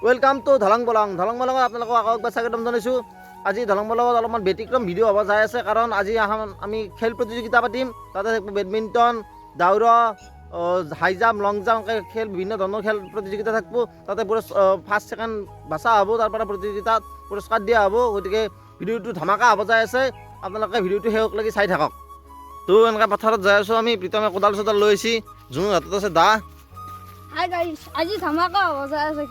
Welcome to ধলং বলং আপোনালোকক আকৌ একবাৰ স্বাগতম জনাইছোঁ। আজি ধলং বলঙত অলপমান ব্যতিক্ৰম ভিডিঅ' হ'ব যাই আছে, কাৰণ আজি আমি খেল প্ৰতিযোগিতা পাতিম। তাতে থাকিব বেডমিণ্টন, দাউৰা, হাই জাম্প, লং জাম্প খেল, বিভিন্ন ধৰণৰ খেল প্ৰতিযোগিতা থাকিব। তাতে ফাৰ্ষ্ট ছেকেণ্ড বাছা হ'ব, তাৰপৰা প্ৰতিযোগিতাত পুৰস্কাৰ দিয়া হ'ব। গতিকে ভিডিঅ'টো ধামাকা হ'ব যাই আছে, আপোনালোকে ভিডিঅ'টো শেষলৈকে চাই থাকক। তো এনেকৈ পথাৰত যাই আছোঁ আমি। প্ৰীতমে কোদাল চোদাল লৈ আহিছে, জোনৰ হাতত আছে দা। হাই গাইস, আজি ধামাকা হ'ব যাই আছে।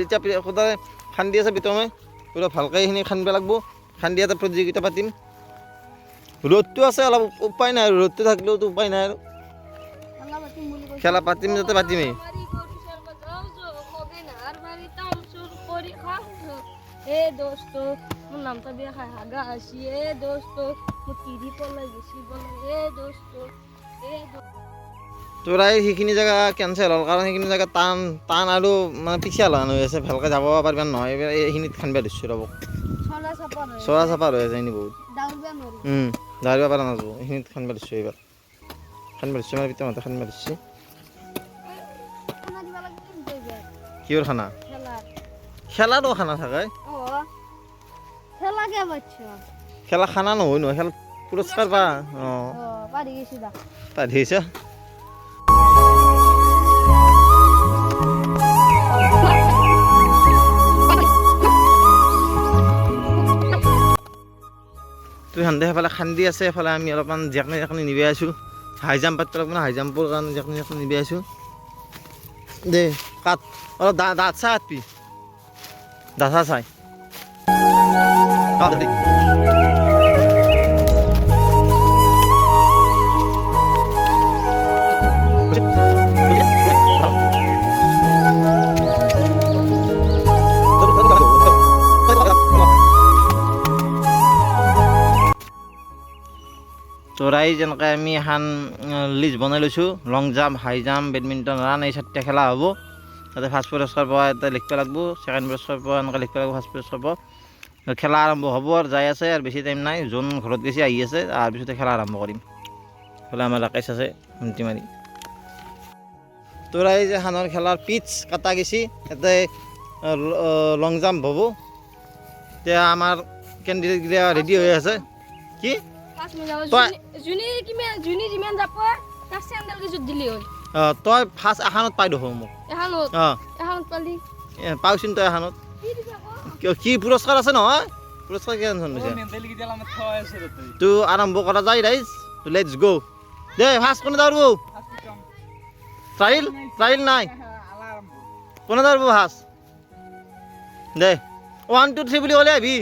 এতিয়া সদায় খান্দি আছে প্ৰীতমে, পুৰা ভালকৈ এইখিনি খান্দিব লাগিব। খান্দি এটা প্ৰতিযোগিতা পাতিম। ৰ'দটো আছে অলপ, উপায় নাই আৰু, ৰ'দটো থাকিলেওতো উপায় নাই আৰু। খেলা পাতিম যাতে পাতিমেই। তোৰ সেইখিনি জেগা কেঞ্চেল হ'ল, কাৰণ সেইখিনি জেগা টান আৰু মানে পিছিয়া লগান হৈ আছে, ভালকৈ যাব পাৰিবা নহয়। এইখিনিত খান্দিব দিছোঁ ৰ'ব, চৰা চাপাৰ হৈ আছে এইখিনি বহুত। দাউৰিব পৰা নাযাব, এইখিনিত খান্দিব দিছোঁ। এইবাৰ খান্দিব দিছোঁ মানে পিতামাতে খান্দিব দিছে। কিহৰ খানা? খেলাটো খানা থাকে, খেলা খানা নহয় নহয়, খেলা পুৰস্কাৰ পা। অঁ পাৰি গৈছা। তুই সান্দে সেইফালে খান্দি আছে, সেইফালে আমি অলপমান জেকনি নিবাই আছোঁ। হাই জাম্প পাতিব লাগিব না, হাই জাম্পৰ কাৰণে জেকনি নিবাই আছোঁ। দে কাট, অলপ দাঁত চাই কাটবি, দাঁত চাই তোৰাই যেনেকৈ আমি এখন লিষ্ট বনাই লৈছোঁ। লং জাম্প, হাই জাম্প, বেডমিণ্টন, ৰাণ, এই 4টা খেলা হ'ব। তাতে ফাৰ্ষ্ট পুৰস্কাৰ পোৱা এটা লিখিব লাগিব, ছেকেণ্ড পুৰস্কাৰ পোৱা এনেকৈ লিখিব লাগিব, ফাৰ্ষ্ট পুৰস্কাৰ পোৱা। খেলা আৰম্ভ হ'ব আৰু যাই আছে, আৰু বেছি টাইম নাই। যোন ঘৰত গৈছে আহি আছে, তাৰপিছতে খেলা আৰম্ভ কৰিম। হ'লে আমাৰ ৰাকেশ আছে শান্তি মাৰি। তোৰাই যে খানৰ খেলাৰ পিচ কটা গৈছে, ইয়াতে লং জাম্প হ'ব। এতিয়া আমাৰ কেণ্ডিডেটগিলা ৰেডি হৈ আছে। কি তই ফাৰ্ষ্ট এখনত পাই দেখোন মোক, পাওচোন তই এখনত। কি পুৰস্কাৰ আছে নহয়, পুৰস্কাৰ কি টেনশ্যন লৈছে। তো আৰম্ভ কৰা যায় ৰাইজ, লেটছ গ' দে। ফাৰ্ষ্ট কোনে দৌৰিব? ট্ৰাইল নাই, কোনে দৌৰিব ফাৰ্ষ্ট? দে 1 2 3 বুলি ক'লে আহিবি,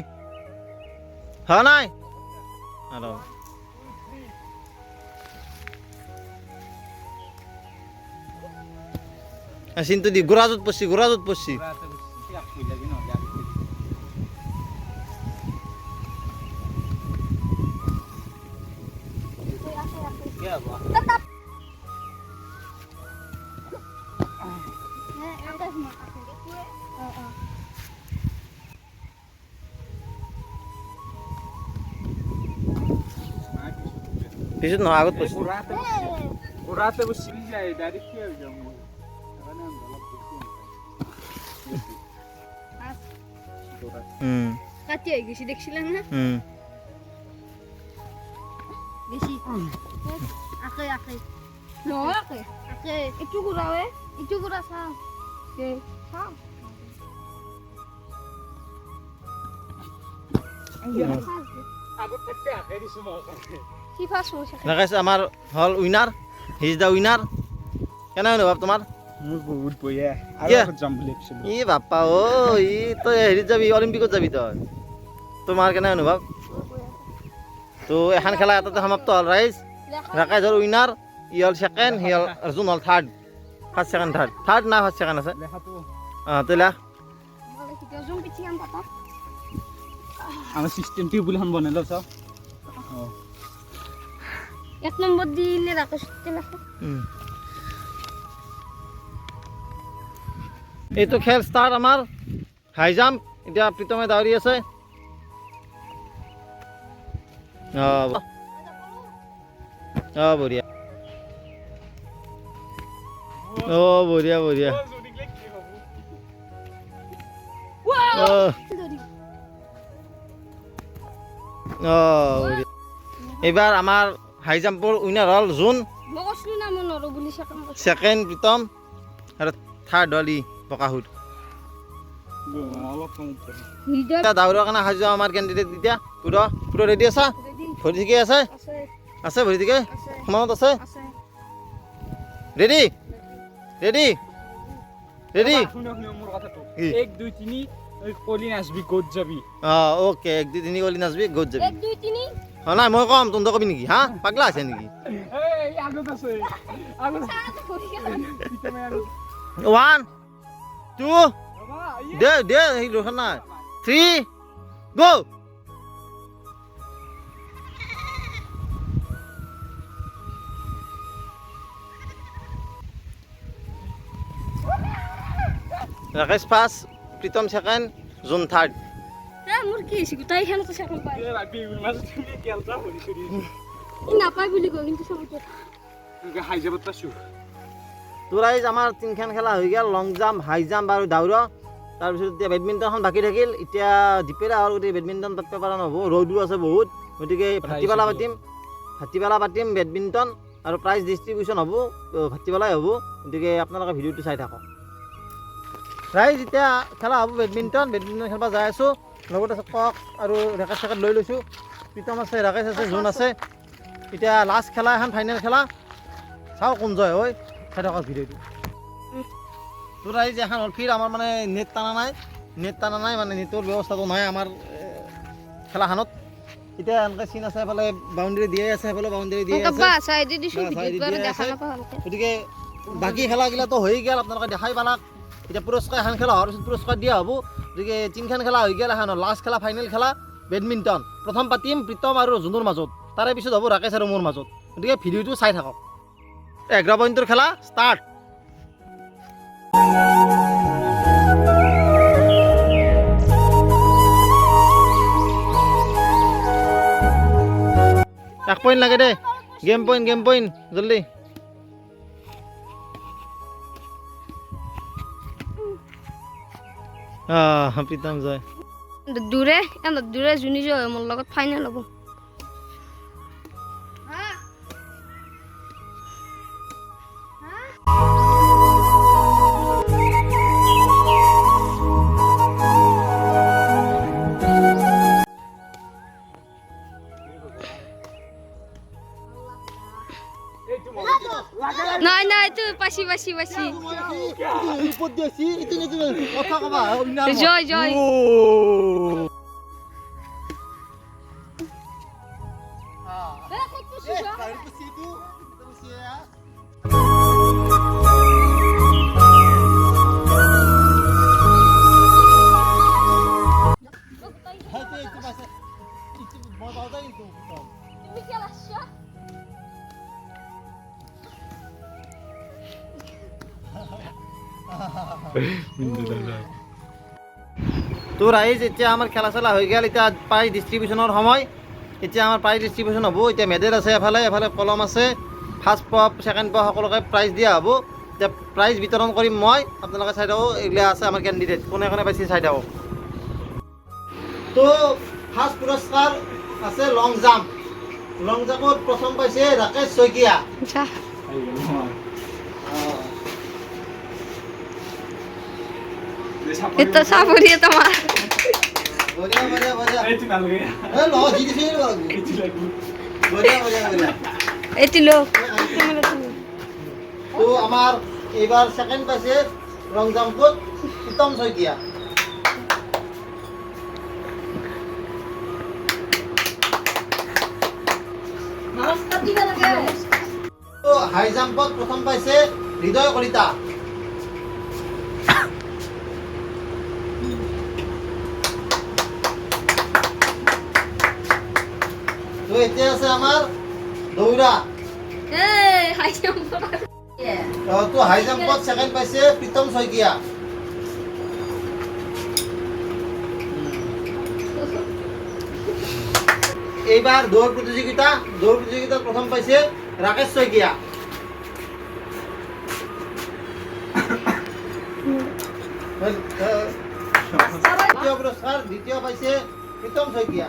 হয় নাই? আৰু চিন্তু দি গোৰাজত পৰছি। পিছত নহয়, আগত পৰছি। কাটি আহি গৈছি, দেখছিলা না? বেছি আকে নহয়, আকে ইটো ঘূৰাৱে, ইটো ঘূৰা চাওঁ চাওঁ। আমাৰ হল winner, he is the winner. কেনে অনুভৱ তোমাৰ? মোৰ বহুত বঢ়িয়া। ই বাপ্পা অ, তই হেৰিত যাবি, অলিম্পিকত যাবি তই। তোমাৰ কেনে অনুভৱ? তো এখন খেলা এটাতে সমাপ্ত হ'ল ৰাইজ। ৰাকেশৰ উইনাৰ, ই হ'ল ছেকেণ্ড, সি হ'ল অৰ্জুন হ'ল থাৰ্ড। ফাৰ্ষ্ট ছেকেণ্ড থাৰ্ড না ফাৰ্ষ্ট ছেকেণ্ড আছে? অঁ তই লেখ। আমাৰ সিস্টেম টিউবুলখন বনাই লো সব। 1 নম্বৰ দিলে ৰাকেশ লেখা। এইটো খেল ষ্টাৰ্ট আমাৰ হাই জাম্প। এতিয়া প্ৰীতমে দাউৰি আছে। বঢ়িয়া, বঢ়িয়া। এইবাৰ আমাৰ হাই জাম্পৰ উইনাৰ হ'ল জোন, মই কৈছিলো না মই নৰো বুলি ছেকেণ্ড প্ৰীতম আৰু থাৰ্ড হ'ল ই বকাসুৰ। অলপ কম এতিয়া দাউৰৰ কাৰণে সাজু আমাৰ কেণ্ডিডেট এতিয়া পুৰো ৰেডি আছা? ভৰি ঠিকে আছে? আছে ভৰি ঠিকে? সমানত আছে? Ready ready ready? শুনো মোৰ কথাটো। কি? 1 2 3 কলি নাচবি গোট যাবি। অ'কে 1 2 3 কৰি নাচবি গ'ত যাবি। 1 2 3 নাই মই কম তহঁতে কবি নেকি? হা পাগলা আছে নেকি? এই আগত আছে আগত পিতমে আগত 1 2 বাবা দে সেই লোক নাই 3 গো। ৰাকেশ ফাৰ্ষ্ট, প্ৰীতম ছেকেণ্ড, জোন থাৰ্ড। মোৰ কি হৈছে গোটাই খেল কৈছে এখন পাই এ ভাবি মাছ তুমি কেলটা হৰি কৰি ই নাপায় বুলি কয় কিন্তু চবতে তুই হাই যাবত পাছো। তোৰ আইজ আমাৰ তিনিখন খেলা হৈ গ'ল, লং জাম্প, হাই জাম্প আৰু দাউৰ। তাৰপিছত এতিয়া বেডমিণ্টনখন বাকী থাকিল। এতিয়া দিপেৰা হ'ল গতিকে বেডমিণ্টন পাতিব পৰা নহ'ব, ৰ'দো আছে বহুত। গতিকে ভাটিবেলা পাতিম বেডমিণ্টন আৰু প্ৰাইজ ডিষ্ট্ৰিবিউশ্যন হ'ব ভাটিবেলাই হ'ব। গতিকে আপোনালোকে ভিডিঅ'টো চাই থাকক। প্ৰাইজ এতিয়া খেলা হ'ব বেডমিণ্টন খেলিব যাই আছোঁ। লগত আছে কক আৰু ৰেকেট চেকেট লৈ লৈছোঁ। প্ৰীতম আছে, ৰাকেশ আছে, জোন আছে। এতিয়া লাষ্ট খেলা এখন ফাইনেল খেলা, চাওঁ কোন জয় হয়। চাই থাকক ভিডিঅ'টো। তোৰ আহি এখন হ'ল ফিৰ আমাৰ মানে নেট টানা নাই মানে নেটৰ ব্যৱস্থাটো নাই আমাৰ খেলাখনত। এতিয়া এনেকৈ চিন আছে, এফালে বাউণ্ডেৰী দিয়ে আছে, সেইফালে বাউণ্ডেৰী দিয়ে আছে। গতিকে বাকী খেলাগিলাতো হৈ গ'ল, আপোনালোকে দেখাই পালাক। এতিয়া পুৰস্কাৰ এখন খেলা হোৱাৰ পিছত পুৰস্কাৰ দিয়া হ'ব। গতিকে তিনিখন খেলা হৈ গ'ল, এখন লাষ্ট খেলা ফাইনেল খেলা বেডমিণ্টন। প্ৰথম পাতিম প্ৰীতম আৰু জোনৰ মাজত, তাৰে পিছত হ'ব ৰাকেশ আৰু মোৰ মাজত। গতিকে ভিডিঅ'টো চাই থাকক। 11 পইণ্টৰ খেলা ষ্টাৰ্ট। এক পইণ্ট লাগে দে, গেম পইণ্ট জলদি। প্ৰীতম জয়। দূৰে যোনী জয় মোৰ লগত ফাইনেল হ'ব। নাই তুই পাছি জয় তোৰ আহিছে এতিয়া আমাৰ খেলা চেলা হৈ গ'ল। এতিয়া প্ৰাইজ ডিষ্ট্ৰিবিউশ্যনৰ সময়। এতিয়া আমাৰ প্ৰাইজ ডিষ্ট্ৰিবিউশ্যন হ'ব। এতিয়া মেডেল আছে, এফালে কলম আছে। ফাৰ্ষ্ট পোৱা ছেকেণ্ড পোৱা সকলোকে প্ৰাইজ দিয়া হ'ব। এতিয়া প্ৰাইজ বিতৰণ কৰিম মই, আপোনালোকে চাই থাকক। এইবিলাক আছে আমাৰ কেণ্ডিডেট, কোনে পাইছে চাই থাকক। তো ফাৰ্ষ্ট পুৰস্কাৰ আছে লং জাম্পত প্ৰথম পাইছে ৰাকেশ শইকীয়া। এটা সাবৰি তোমাৰ এটি লোক তো আমাৰ এবাৰ সেকেন্ড পাইছে লং জাম্পত প্ৰীতম শইকীয়া। তো হাই জাম্পত প্ৰথম পাইছে হৃদয় কলিতা। তো এতিয়া আছে আমাৰ দৌৰা। তো হাই জাম্পত সেকেন্ড পাইছে প্ৰীতম শইকীয়া। এইবাৰ দৌৰ প্ৰতিযোগিতাত প্ৰথম পাইছে ৰাকেশ শইকীয়া। দ্বিতীয় পুৰস্কাৰ দ্বিতীয় পাইছে প্ৰীতম শইকীয়া।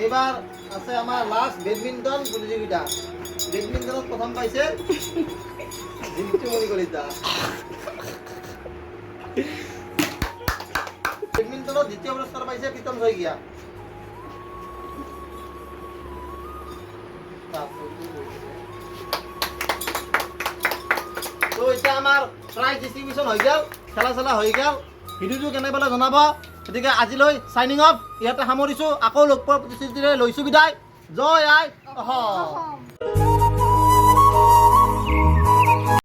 এইবাৰ আছে আমাৰ লাষ্ট বেডমিণ্টন প্ৰতিযোগিতা। বেডমিণ্টনত প্ৰথম পাইছে জিন্তুমণি কলিতা। বেডমিণ্টনত দ্বিতীয় পুৰস্কাৰ পাইছে প্ৰীতম শইকীয়া। তো এতিয়া আমাৰ প্ৰাইজ ডিষ্ট্ৰিবিউশ্যন হৈ গ'ল, খেলা চেলা হৈ গ'ল। ভিডিঅ'টো কেনে পালে জনাব। গতিকে আজিলৈ চাইনিং অফ, ইয়াতে সামৰিছোঁ। আকৌ লগ পোৱাৰ প্ৰতিশ্ৰুতিৰে লৈছোঁ বিদায়। জয় আই অসম।